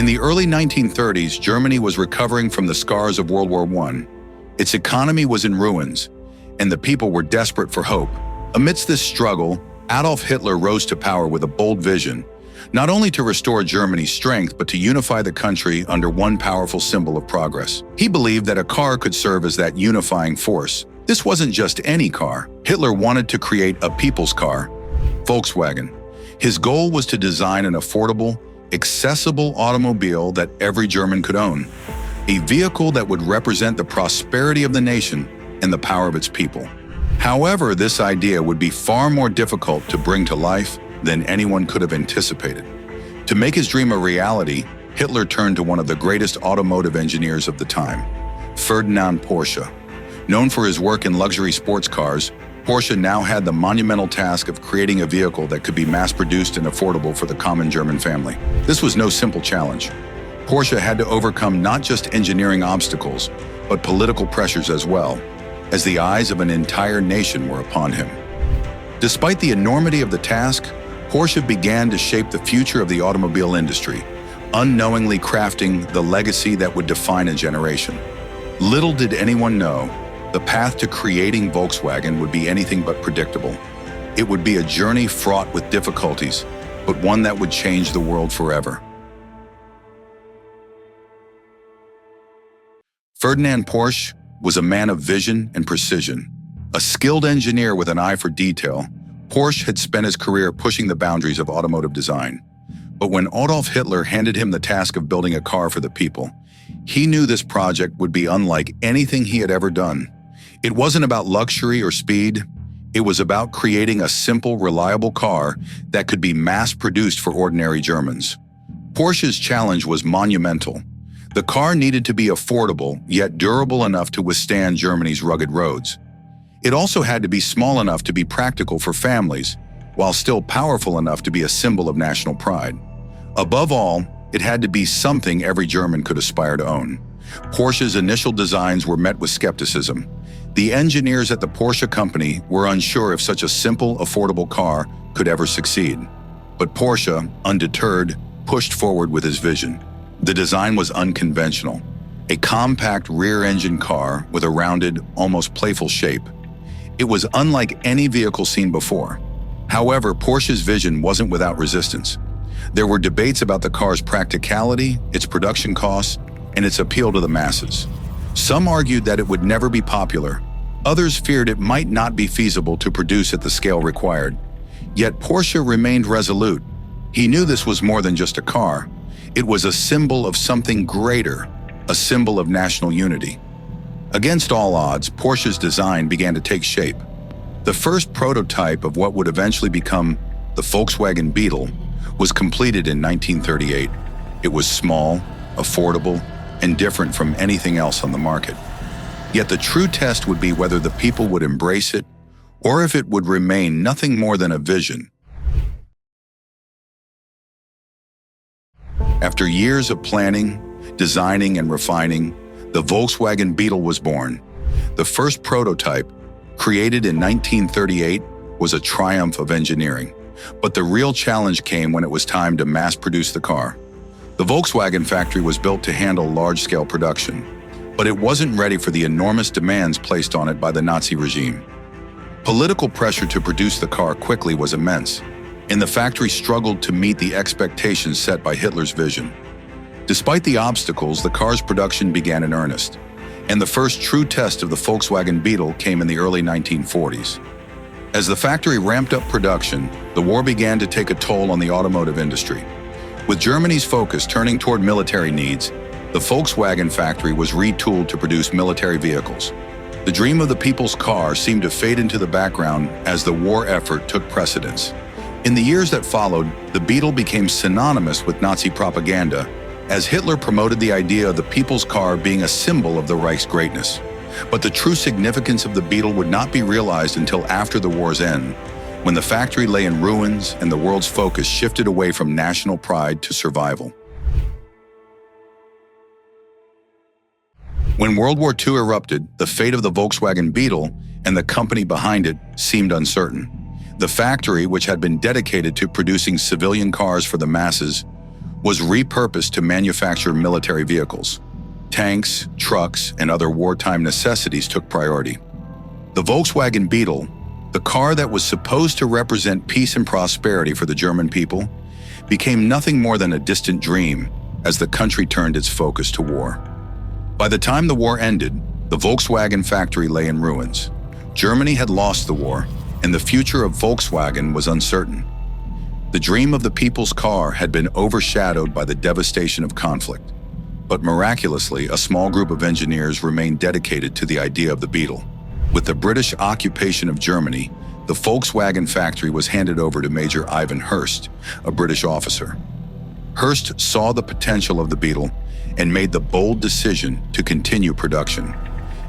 In the early 1930s, Germany was recovering from the scars of World War I. Its economy was in ruins, and the people were desperate for hope. Amidst this struggle, Adolf Hitler rose to power with a bold vision, not only to restore Germany's strength, but to unify the country under one powerful symbol of progress. He believed that a car could serve as that unifying force. This wasn't just any car. Hitler wanted to create a people's car, Volkswagen. His goal was to design an affordable, accessible automobile that every German could own, a vehicle that would represent the prosperity of the nation and the power of its people. However, this idea would be far more difficult to bring to life than anyone could have anticipated. To make his dream a reality, Hitler turned to one of the greatest automotive engineers of the time, Ferdinand Porsche. Known for his work in luxury sports cars, Porsche now had the monumental task of creating a vehicle that could be mass-produced and affordable for the common German family. This was no simple challenge. Porsche had to overcome not just engineering obstacles, but political pressures as well, as the eyes of an entire nation were upon him. Despite the enormity of the task, Porsche began to shape the future of the automobile industry, unknowingly crafting the legacy that would define a generation. Little did anyone know, the path to creating Volkswagen would be anything but predictable. It would be a journey fraught with difficulties, but one that would change the world forever. Ferdinand Porsche was a man of vision and precision. A skilled engineer with an eye for detail, Porsche had spent his career pushing the boundaries of automotive design. But when Adolf Hitler handed him the task of building a car for the people, he knew this project would be unlike anything he had ever done. It wasn't about luxury or speed. It was about creating a simple, reliable car that could be mass-produced for ordinary Germans. Porsche's challenge was monumental. The car needed to be affordable, yet durable enough to withstand Germany's rugged roads. It also had to be small enough to be practical for families, while still powerful enough to be a symbol of national pride. Above all, it had to be something every German could aspire to own. Porsche's initial designs were met with skepticism. The engineers at the Porsche company were unsure if such a simple, affordable car could ever succeed. But Porsche, undeterred, pushed forward with his vision. The design was unconventional, a compact rear-engine car with a rounded, almost playful shape. It was unlike any vehicle seen before. However, Porsche's vision wasn't without resistance. There were debates about the car's practicality, its production costs, and its appeal to the masses. Some argued that it would never be popular. Others feared it might not be feasible to produce at the scale required. Yet Porsche remained resolute. He knew this was more than just a car. It was a symbol of something greater, a symbol of national unity. Against all odds, Porsche's design began to take shape. The first prototype of what would eventually become the Volkswagen Beetle was completed in 1938. It was small, affordable, and different from anything else on the market. Yet the true test would be whether the people would embrace it, or if it would remain nothing more than a vision. After years of planning, designing, and refining, the Volkswagen Beetle was born. The first prototype, created in 1938, was a triumph of engineering. But the real challenge came when it was time to mass-produce the car. The Volkswagen factory was built to handle large-scale production, but it wasn't ready for the enormous demands placed on it by the Nazi regime. Political pressure to produce the car quickly was immense, and the factory struggled to meet the expectations set by Hitler's vision. Despite the obstacles, the car's production began in earnest, and the first true test of the Volkswagen Beetle came in the early 1940s. As the factory ramped up production, the war began to take a toll on the automotive industry. With Germany's focus turning toward military needs, the Volkswagen factory was retooled to produce military vehicles. The dream of the people's car seemed to fade into the background as the war effort took precedence. In the years that followed, the Beetle became synonymous with Nazi propaganda, as Hitler promoted the idea of the people's car being a symbol of the Reich's greatness. But the true significance of the Beetle would not be realized until after the war's end, when the factory lay in ruins and the world's focus shifted away from national pride to survival. When World War II erupted, the fate of the Volkswagen Beetle and the company behind it seemed uncertain. The factory, which had been dedicated to producing civilian cars for the masses, was repurposed to manufacture military vehicles. Tanks, trucks, and other wartime necessities took priority. The Volkswagen Beetle, the car that was supposed to represent peace and prosperity for the German people, became nothing more than a distant dream as the country turned its focus to war. By the time the war ended, the Volkswagen factory lay in ruins. Germany had lost the war, and the future of Volkswagen was uncertain. The dream of the people's car had been overshadowed by the devastation of conflict. But miraculously, a small group of engineers remained dedicated to the idea of the Beetle. With the British occupation of Germany, the Volkswagen factory was handed over to Major Ivan Hurst, a British officer. Hurst saw the potential of the Beetle and made the bold decision to continue production.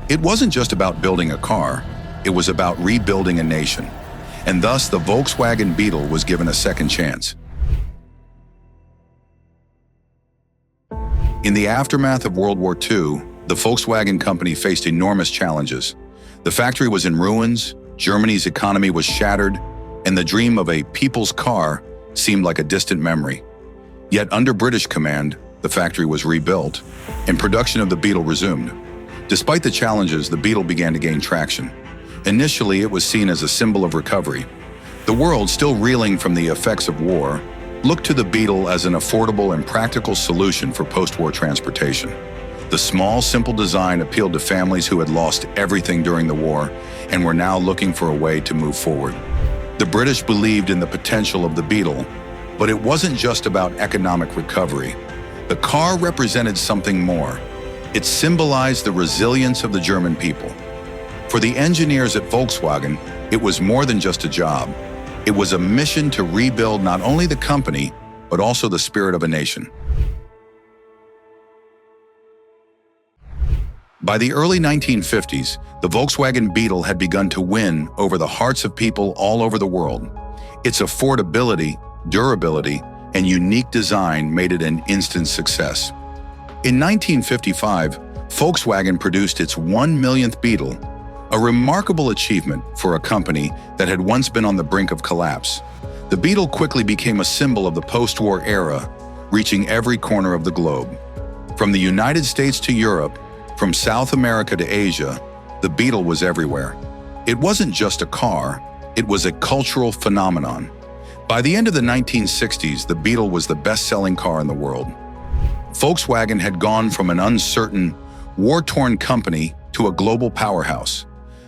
It wasn't just about building a car, it was about rebuilding a nation. And thus the Volkswagen Beetle was given a second chance. In the aftermath of World War II, the Volkswagen company faced enormous challenges. The factory was in ruins, Germany's economy was shattered, and the dream of a people's car seemed like a distant memory. Yet under British command, the factory was rebuilt, and production of the Beetle resumed. Despite the challenges, the Beetle began to gain traction. Initially, it was seen as a symbol of recovery. The world, still reeling from the effects of war, looked to the Beetle as an affordable and practical solution for post-war transportation. The small, simple design appealed to families who had lost everything during the war and were now looking for a way to move forward. The British believed in the potential of the Beetle, but it wasn't just about economic recovery. The car represented something more. It symbolized the resilience of the German people. For the engineers at Volkswagen, it was more than just a job. It was a mission to rebuild not only the company, but also the spirit of a nation. By the early 1950s, the Volkswagen Beetle had begun to win over the hearts of people all over the world. Its affordability, durability, and unique design made it an instant success. In 1955, Volkswagen produced its 1 millionth Beetle, a remarkable achievement for a company that had once been on the brink of collapse. The Beetle quickly became a symbol of the post-war era, reaching every corner of the globe. From the United States to Europe, from South America to Asia, the Beetle was everywhere. It wasn't just a car, it was a cultural phenomenon. By the end of the 1960s, the Beetle was the best-selling car in the world. Volkswagen had gone from an uncertain, war-torn company to a global powerhouse.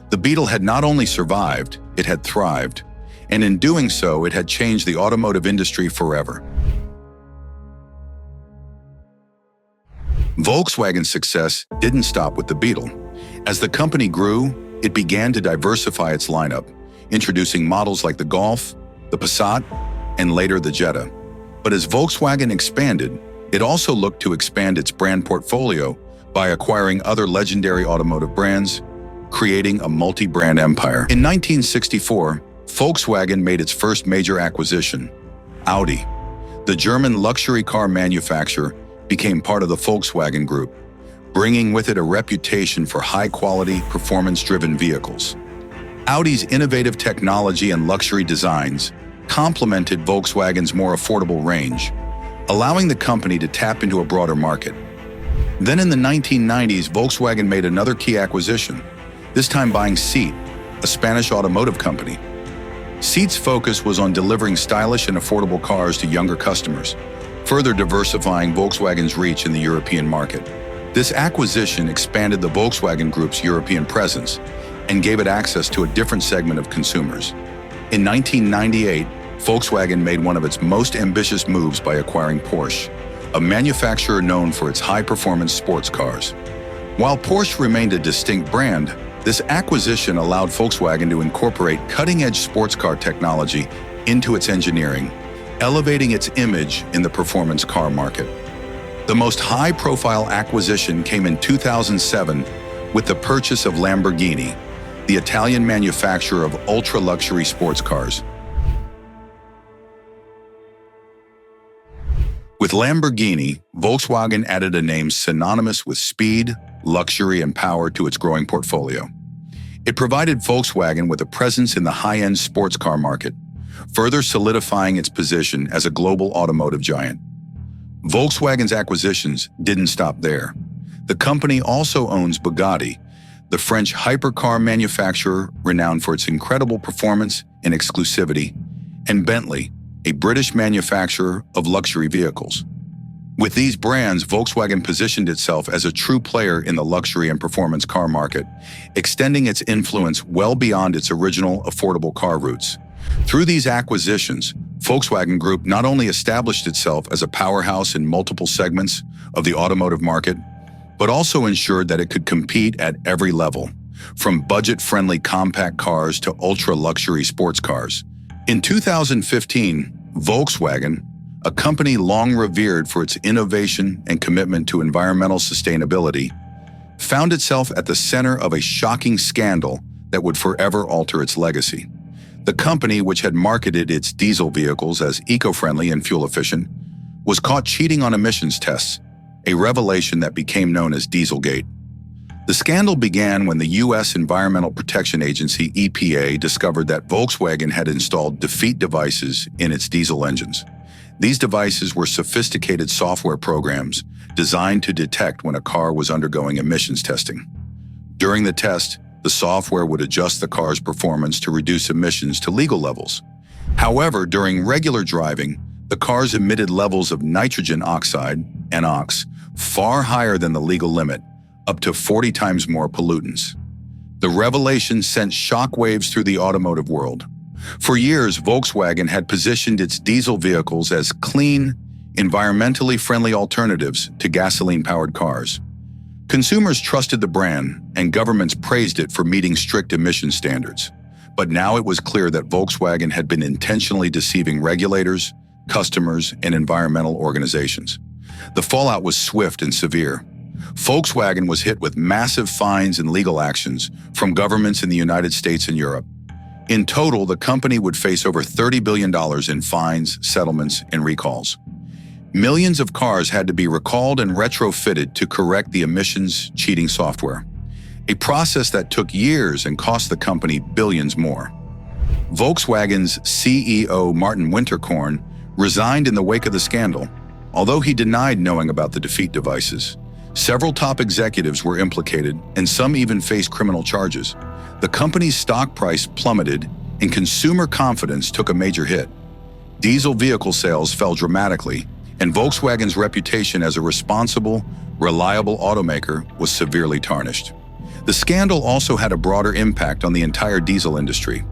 The Beetle had not only survived, it had thrived, and in doing so, it had changed the automotive industry forever. Volkswagen's success didn't stop with the Beetle. As the company grew, it began to diversify its lineup, introducing models like the Golf, the Passat, and later the Jetta. But as Volkswagen expanded, it also looked to expand its brand portfolio by acquiring other legendary automotive brands, creating a multi-brand empire. In 1964, Volkswagen made its first major acquisition. Audi, the German luxury car manufacturer, became part of the Volkswagen Group, bringing with it a reputation for high-quality, performance-driven vehicles. Audi's innovative technology and luxury designs complemented Volkswagen's more affordable range, allowing the company to tap into a broader market. Then in the 1990s, Volkswagen made another key acquisition, this time buying Seat, a Spanish automotive company. Seat's focus was on delivering stylish and affordable cars to younger customers, further diversifying Volkswagen's reach in the European market. This acquisition expanded the Volkswagen Group's European presence and gave it access to a different segment of consumers. In 1998, Volkswagen made one of its most ambitious moves by acquiring Porsche, a manufacturer known for its high-performance sports cars. While Porsche remained a distinct brand, this acquisition allowed Volkswagen to incorporate cutting-edge sports car technology into its engineering, elevating its image in the performance car market. The most high-profile acquisition came in 2007 with the purchase of Lamborghini, the Italian manufacturer of ultra-luxury sports cars. With Lamborghini, Volkswagen added a name synonymous with speed, luxury, and power to its growing portfolio. It provided Volkswagen with a presence in the high-end sports car market, further solidifying its position as a global automotive giant. Volkswagen's acquisitions didn't stop there. The company also owns Bugatti, the French hypercar manufacturer renowned for its incredible performance and exclusivity, and Bentley, a British manufacturer of luxury vehicles. With these brands, Volkswagen positioned itself as a true player in the luxury and performance car market, extending its influence well beyond its original affordable car roots. Through these acquisitions, Volkswagen Group not only established itself as a powerhouse in multiple segments of the automotive market, but also ensured that it could compete at every level, from budget-friendly compact cars to ultra-luxury sports cars. In 2015, Volkswagen, a company long revered for its innovation and commitment to environmental sustainability, found itself at the center of a shocking scandal that would forever alter its legacy. The company, which had marketed its diesel vehicles as eco-friendly and fuel-efficient, was caught cheating on emissions tests, a revelation that became known as Dieselgate. The scandal began when the U.S. Environmental Protection Agency, EPA, discovered that Volkswagen had installed defeat devices in its diesel engines. These devices were sophisticated software programs designed to detect when a car was undergoing emissions testing. During the test, the software would adjust the car's performance to reduce emissions to legal levels. However, during regular driving, the cars emitted levels of nitrogen oxide, NOx, far higher than the legal limit, up to 40 times more pollutants. The revelation sent shockwaves through the automotive world. For years, Volkswagen had positioned its diesel vehicles as clean, environmentally friendly alternatives to gasoline-powered cars. Consumers trusted the brand, and governments praised it for meeting strict emission standards. But now it was clear that Volkswagen had been intentionally deceiving regulators, customers, and environmental organizations. The fallout was swift and severe. Volkswagen was hit with massive fines and legal actions from governments in the United States and Europe. In total, the company would face over $30 billion in fines, settlements, and recalls. Millions of cars had to be recalled and retrofitted to correct the emissions cheating software, a process that took years and cost the company billions more. Volkswagen's CEO, Martin Winterkorn, resigned in the wake of the scandal, although he denied knowing about the defeat devices. Several top executives were implicated, and some even faced criminal charges. The company's stock price plummeted, and consumer confidence took a major hit. Diesel vehicle sales fell dramatically, and Volkswagen's reputation as a responsible, reliable automaker was severely tarnished. The scandal also had a broader impact on the entire diesel industry.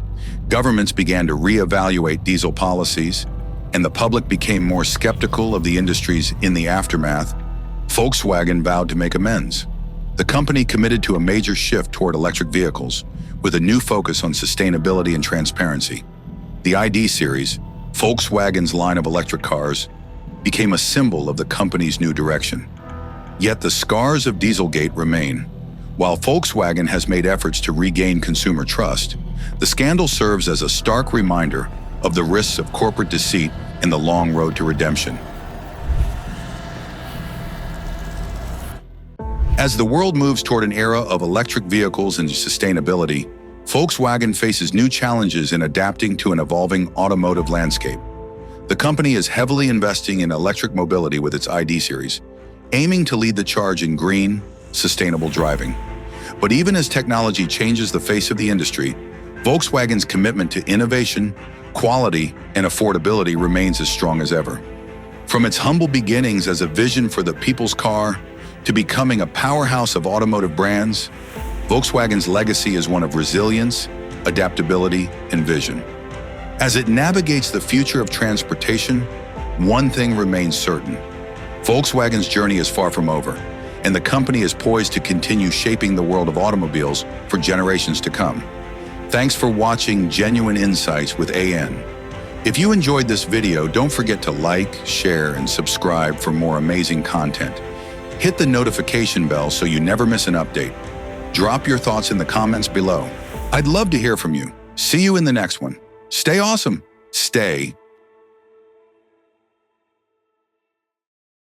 Governments began to reevaluate diesel policies, and the public became more skeptical of the industries. In the aftermath, Volkswagen vowed to make amends. The company committed to a major shift toward electric vehicles, with a new focus on sustainability and transparency. The ID series, Volkswagen's line of electric cars, became a symbol of the company's new direction. Yet the scars of Dieselgate remain. While Volkswagen has made efforts to regain consumer trust, the scandal serves as a stark reminder of the risks of corporate deceit and the long road to redemption. As the world moves toward an era of electric vehicles and sustainability, Volkswagen faces new challenges in adapting to an evolving automotive landscape. The company is heavily investing in electric mobility with its ID series, aiming to lead the charge in green, sustainable driving. But even as technology changes the face of the industry, Volkswagen's commitment to innovation, quality, and affordability remains as strong as ever. From its humble beginnings as a vision for the people's car to becoming a powerhouse of automotive brands, Volkswagen's legacy is one of resilience, adaptability, and vision. As it navigates the future of transportation, one thing remains certain. Volkswagen's journey is far from over, and the company is poised to continue shaping the world of automobiles for generations to come. Thanks for watching Genuine Insights with AN. If you enjoyed this video, don't forget to like, share, and subscribe for more amazing content. Hit the notification bell so you never miss an update. Drop your thoughts in the comments below. I'd love to hear from you. See you in the next one. Stay awesome. Stay